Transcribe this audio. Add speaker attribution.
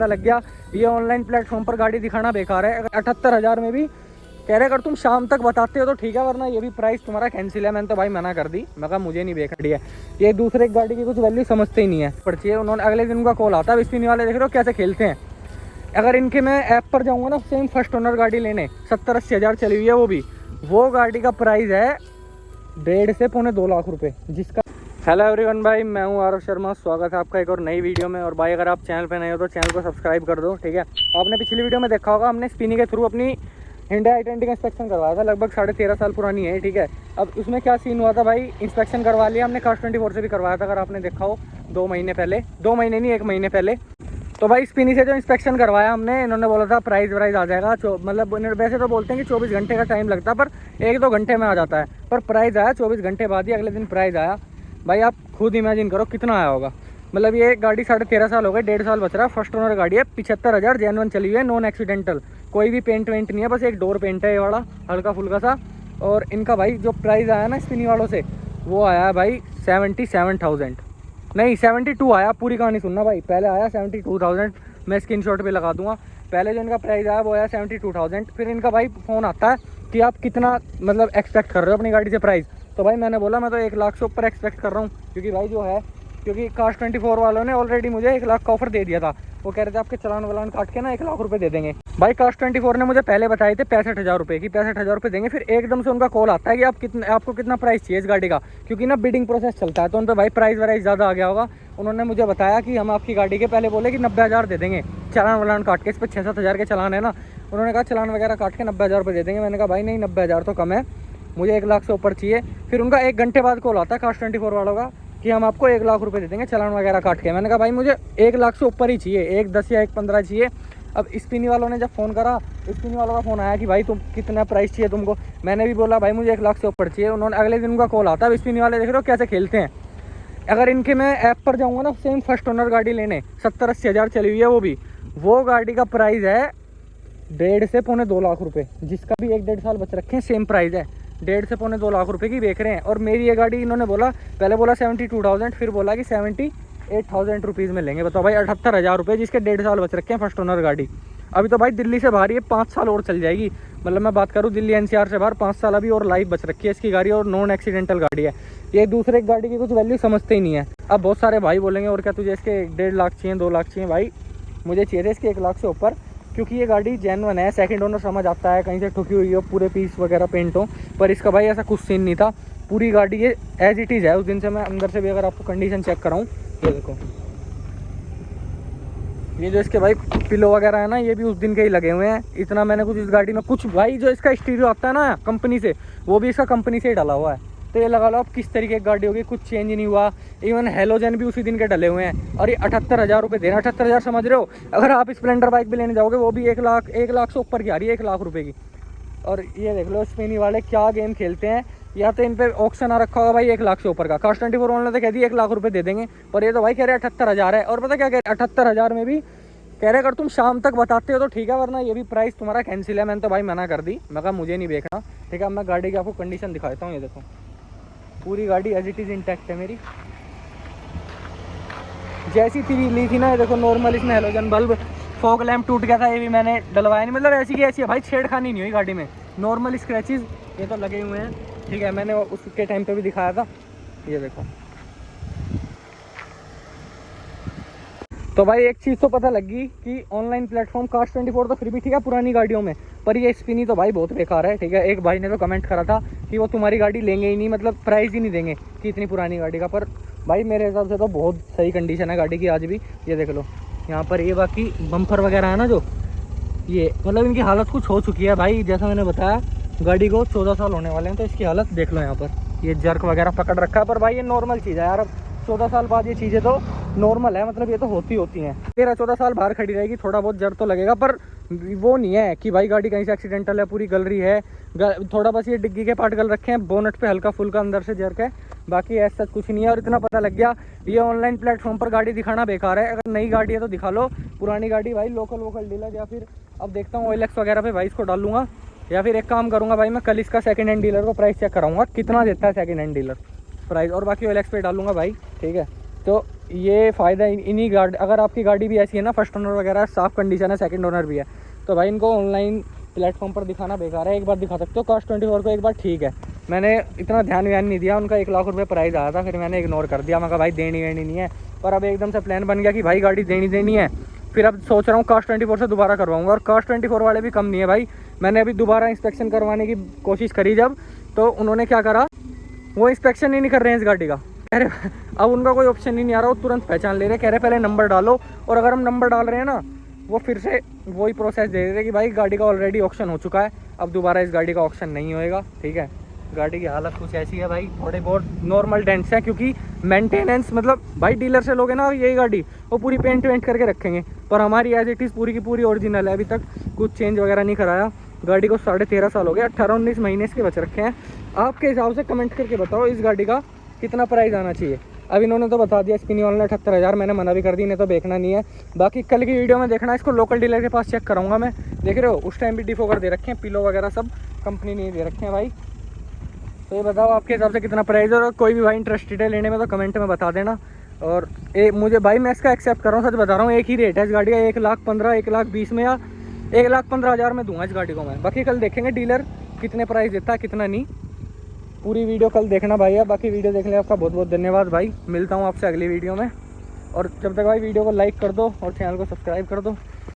Speaker 1: पता लग गया ये ऑनलाइन प्लेटफॉर्म पर गाड़ी दिखाना बेकार है। अगर 78,000 में भी कह रहे अगर तुम शाम तक बताते हो तो ठीक है, वरना ये भी प्राइस तुम्हारा कैंसिल है। मैंने तो भाई मना कर दी, मैं कहा मुझे नहीं बेखड़ी है। ये दूसरे गाड़ी की कुछ वैल्यू समझते ही नहीं है। पर्ची है उन्होंने, अगले दिन उनका कॉल आता है। स्पिनी वाले देख रहे हो कैसे खेलते हैं। अगर इनके मैं ऐप पर जाऊँगा ना सेम फर्स्ट ओनर गाड़ी लेने 70-80 हज़ार चली हुई है, वो गाड़ी का प्राइस है 1.5 से पौने 2 लाख रुपए जिसका। हेलो एवरीवन भाई, मैं हूं आरव शर्मा। स्वागत है आपका एक और नई वीडियो में। और भाई अगर आप चैनल पे नए हो तो चैनल को सब्सक्राइब कर दो, ठीक है। आपने पिछली वीडियो में देखा होगा, हमने स्पिनी के थ्रू अपनी Hyundai i20 का इंस्पेक्शन करवाया था। लगभग 13.5 साल पुरानी है, ठीक है। अब उसमें क्या सीन हुआ था भाई, इंस्पेक्शन करवा लिया हमने। Cars24 से भी करवाया था, अगर आपने देखा हो 2 महीने पहले, 2 महीने नहीं 1 महीने पहले। तो भाई स्पिनी से जो इंस्पेक्शन करवाया हमने, इन्होंने बोला था प्राइस वाइज आ जाएगा। मतलब वैसे तो बोलते हैं कि 24 घंटे का टाइम लगता है, पर 1-2 घंटे में आ जाता है। पर प्राइस आया 24 घंटे बाद ही, अगले दिन प्राइस आया। भाई आप खुद इमेजिन करो कितना आया होगा। मतलब ये गाड़ी 13.5 साल हो गए, 1.5 साल बच रहा है। फर्स्ट ओनर गाड़ी है, 75,000 जेन्युइन चली हुई है, नॉन एक्सीडेंटल। कोई भी पेंट वेंट नहीं है, बस एक डोर पेंट है ये वाला हल्का फुल्का सा। और इनका भाई जो प्राइस आया ना स्पिनी वालों से, वो आया है भाई 77,000 नहीं 72 आया। पूरी कहानी सुनना भाई, पहले आया 72,000, मैं स्क्रीनशॉट पे लगा दूंगा। पहले जो इनका प्राइस आया वो आया 72,000। फिर इनका भाई फ़ोन आता है कि आप कितना मतलब एक्सपेक्ट कर रहे हो अपनी गाड़ी से प्राइस। तो भाई मैंने बोला मैं तो 1 लाख से ऊपर एक्सपेक्ट कर रहा हूँ, क्योंकि भाई जो है, क्योंकि Cars24 वालों ने ऑलरेडी मुझे 1 लाख का ऑफर दे दिया था। वो कह रहे थे आपके चलान वलान काट के ना 1 लाख रुपए दे देंगे। भाई Cars24 ने मुझे पहले बताए थे 65,000 रुपये की, 65,000 रुपये देंगे। फिर एकदम से उनका कॉल आता है कि आपको कितना प्राइस चाहिए इस गाड़ी का, क्योंकि ना बिडिंग प्रोसेस चलता है। तो उन पर भाई प्राइस वाइज ज़्यादा आ गया होगा। उन्होंने मुझे बताया कि हम आपकी गाड़ी के पहले बोले कि 90,000 दे देंगे, चलान वलान काट के। इस पर 6-7 हज़ार के चलान है ना, उन्होंने कहा चलान वगैरह काट के 90,000 रुपये दे देंगे। मैंने कहा भाई नहीं, 90,000 तो कम है, मुझे 1 लाख से ऊपर चाहिए। फिर उनका 1 घंटे बाद कॉल आता है Cars24 वालों का कि हम आपको 1 लाख रुपए दे देंगे चलान वगैरह काट के। मैंने कहा भाई मुझे 1 लाख से ऊपर ही चाहिए, 1.10 या 1.15 चाहिए। अब स्पिनी वालों ने जब फ़ोन करा, स्पिनी वालों का फ़ोन आया कि भाई तुम कितना प्राइस चाहिए तुमको। मैंने भी बोला भाई मुझे 1 लाख से ऊपर चाहिए। उन्होंने अगले दिन उनका कॉल आता है। स्पिनी वाले देख रहे हो कैसे खेलते हैं। अगर इनके मैं ऐप पर जाऊँगा ना सेम फर्स्ट ओनर गाड़ी लेने 70-80 हज़ार चली हुई है, वो गाड़ी का प्राइस है 1.5 से पौने 2 लाख रुपये, जिसका भी 1-1.5 साल बच रखे हैं, सेम प्राइस है। 1.5 से पौने 2 लाख रुपए की बेच रहे हैं। और मेरी ये गाड़ी इन्होंने बोला, पहले बोला 72,000, फिर बोला कि 78,000 रुपीज़ में लेंगे। बताओ भाई 78,000 रुपये, जिसके 1.5 साल बच रखे हैं फर्स्ट ओनर गाड़ी। अभी तो भाई दिल्ली से बाहर ये 5 साल और चल जाएगी। मतलब मैं बात करूँ दिल्ली NCR से बाहर 5 साल अभी और लाइफ बच रखी है इसकी गाड़ी, और नॉन एक्सीडेंटल गाड़ी है। ये दूसरे गाड़ी की कुछ वैल्यू समझते ही नहीं है। अब बहुत सारे भाई बोलेंगे और क्या तुझे इसके 1.5 लाख चाहिए, 2 लाख चाहिए। भाई मुझे चाहिए थे इसके 1 लाख से ऊपर, क्योंकि ये गाड़ी जेन्युइन है। सेकंड ओनर समझ आता है, कहीं से ठुकी हुई हो, पूरे पीस वगैरह पेंट हो। पर इसका भाई ऐसा कुछ सीन नहीं था, पूरी गाड़ी ये एज इट इज़ है। उस दिन से मैं अंदर से भी अगर आपको कंडीशन चेक कराऊँ, ये देखो, ये जो इसके भाई पिलो वगैरह है ना, ये भी उस दिन के ही लगे हुए हैं। इतना मैंने कुछ इस गाड़ी में कुछ, भाई जो इसका स्टीरियो आता है ना कंपनी से, वो भी इसका कंपनी से ही डाला हुआ है। तो ये लगा लो आप किस तरीके की गाड़ी होगी, कुछ चेंज नहीं हुआ। इवन हेलोजन भी उसी दिन के डले हुए हैं। और ये 78,000 रुपये दे रहे हैं। 78,000 समझ रहे हो, अगर आप स्प्लेंडर बाइक भी लेने जाओगे वो भी 1 लाख से ऊपर की आ रही है, 1 लाख रुपये की। और ये देख लो स्पिनी वाले क्या गेम खेलते हैं। या तो इन पे ऑक्शन आ रखा होगा भाई 1 लाख से ऊपर का। Cars24 वालों ने तो कह दी 1 लाख रुपये दे देंगे, पर ये तो भाई कह रहे 78,000 है। और पता क्या कह रहे, 78,000 में भी कह रहे अगर तुम शाम तक बताते हो तो ठीक है, वरना ये भी प्राइस तुम्हारा कैंसिल है। मैंने तो भाई मना कर दी, मैं कहा मुझे नहीं देखना, ठीक है। मैं गाड़ी की आपको कंडीशन दिखाता हूँ। ये देखो पूरी गाड़ी एज इट इज़ इंटैक्ट है मेरी, जैसी थी ली थी ना। ये देखो नॉर्मल इसमें हेलोजन बल्ब, फॉग लैम्प टूट गया था, ये भी मैंने डलवाया नहीं। मतलब ऐसी की ऐसी है भाई, छेड़खानी नहीं हुई गाड़ी में। नॉर्मल स्क्रैचेस ये तो लगे हुए हैं, ठीक है। मैंने उसके टाइम पे भी दिखाया था, ये देखो। तो भाई एक चीज़ तो पता लगी कि ऑनलाइन प्लेटफॉर्म Cars24 तो फिर भी ठीक है पुरानी गाड़ियों में, पर ये स्पिनी तो भाई बहुत बेकार है, ठीक है। एक भाई ने तो कमेंट करा था कि वो तुम्हारी गाड़ी लेंगे ही नहीं, मतलब प्राइस ही नहीं देंगे कि इतनी पुरानी गाड़ी का। पर भाई मेरे हिसाब से तो बहुत सही कंडीशन है गाड़ी की आज भी। ये देख लो यहाँ पर, ये बाकी बम्पर वगैरह है ना जो, ये मतलब इनकी हालत कुछ हो चुकी है भाई। जैसा मैंने बताया गाड़ी को 14 साल होने वाले हैं, तो इसकी हालत देख लो। यहाँ पर ये जर्क वगैरह पकड़ रखा है, पर भाई ये नॉर्मल चीज़ है यार। अब 14 साल बाद ये चीज़ें तो नॉर्मल है, मतलब ये तो होती हैं। 13-14 साल बाहर खड़ी रहेगी, थोड़ा बहुत जर्क तो लगेगा, पर वो नहीं है कि भाई गाड़ी कहीं से एक्सीडेंटल है, पूरी गल रही है। थोड़ा बस ये डिग्गी के पार्ट गल रखे हैं, बोनट पे हल्का फुल्का अंदर से जर्क है, बाकी ऐसा कुछ नहीं है। और इतना पता लग गया ये ऑनलाइन प्लेटफॉर्म पर गाड़ी दिखाना बेकार है। अगर नई गाड़ी है तो दिखा लो, पुरानी गाड़ी भाई लोकल डीलर, या फिर अब देखता हूँ OLX वगैरह पे भाई इसको डाल लूँगा। या फिर एक काम करूँगा भाई, मैं कल इसका सेकंड हैंड डीलर को प्राइस चेक कराऊंगा कितना देता है सेकंड हैंड डीलर प्राइस, और बाकी OLX पे डालूंगा भाई, ठीक है। तो ये फ़ायदा इन्हीं गाड़ी, अगर आपकी गाड़ी भी ऐसी है ना, फर्स्ट ओनर वगैरह साफ़ कंडीशन है, सेकंड ओनर भी है, तो भाई इनको ऑनलाइन प्लेटफॉर्म पर दिखाना बेकार है। एक बार दिखा सकते हो Cars24 को, एक बार ठीक है। मैंने इतना ध्यान व्यान नहीं दिया, उनका 1 लाख रुपये प्राइस आया था, फिर मैंने इग्नोर कर दिया। मैं कहा भाई देनी वेनी नहीं है, पर अब एकदम से प्लान बन गया कि भाई गाड़ी देनी है। फिर अब सोच रहा हूँ Cars24 से दोबारा करवाऊँगा, और Cars24 वाले भी कम नहीं है भाई। मैंने अभी दोबारा इंस्पेक्शन करवाने की कोशिश करी जब, तो उन्होंने क्या करा, वो इंस्पेक्शन ही नहीं कर रहे हैं इस गाड़ी का। कह रहे अब उनका कोई ऑप्शन ही नहीं आ रहा, वो तुरंत पहचान ले रहे, कह रहे पहले नंबर डालो। और अगर हम नंबर डाल रहे हैं ना, वो फिर से वही प्रोसेस दे रहे हैं कि भाई गाड़ी का ऑलरेडी ऑक्शन हो चुका है, अब दोबारा इस गाड़ी का ऑक्शन नहीं होएगा। ठीक है, गाड़ी की हालत कुछ ऐसी है भाई, थोड़े बहुत नॉर्मल डेंट्स हैं, क्योंकि मेंटेनेंस मतलब भाई डीलर से लोगे ना यही गाड़ी, वो पूरी पेंट वेंट करके रखेंगे, पर हमारी एज इट इज़ पूरी की पूरी ओरिजिनल है, अभी तक कुछ चेंज वगैरह नहीं कराया। गाड़ी को 13.5 साल हो गया, 18-19 महीने इसके बच रखे हैं। आपके हिसाब से कमेंट करके बताओ इस गाड़ी का कितना प्राइस आना चाहिए। अब इन्होंने तो बता दिया स्पिनी वाले ने 78,000, मैंने मना भी कर दी, इन्हें तो देखना नहीं है। बाकी कल की वीडियो में देखना, इसको लोकल डीलर के पास चेक कराऊंगा मैं। देख रहे हो उस टाइम भी डिफोगर दे रखे हैं, पिलो वगैरह सब कंपनी नहीं दे रखे हैं भाई। तो ये बताओ आपके हिसाब से कितना प्राइस है, और कोई भी भाई इंटरेस्टेड है लेने में तो कमेंट में बता देना। और मुझे भाई मैं इसका एक्सेप्ट कर रहा हूँ, सच बता रहा हूँ, एक ही रेट है इस गाड़ी का, 1,15,000, 1,20,000 में, या 1,15,000 में दूंगा इस गाड़ी को मैं। बाकी कल देखेंगे डीलर कितने प्राइस देता है कितना नहीं। पूरी वीडियो कल देखना भाई। अब बाकी वीडियो देखने आपका बहुत बहुत धन्यवाद भाई। मिलता हूँ आपसे अगली वीडियो में, और जब तक भाई वीडियो को लाइक कर दो और चैनल को सब्सक्राइब कर दो।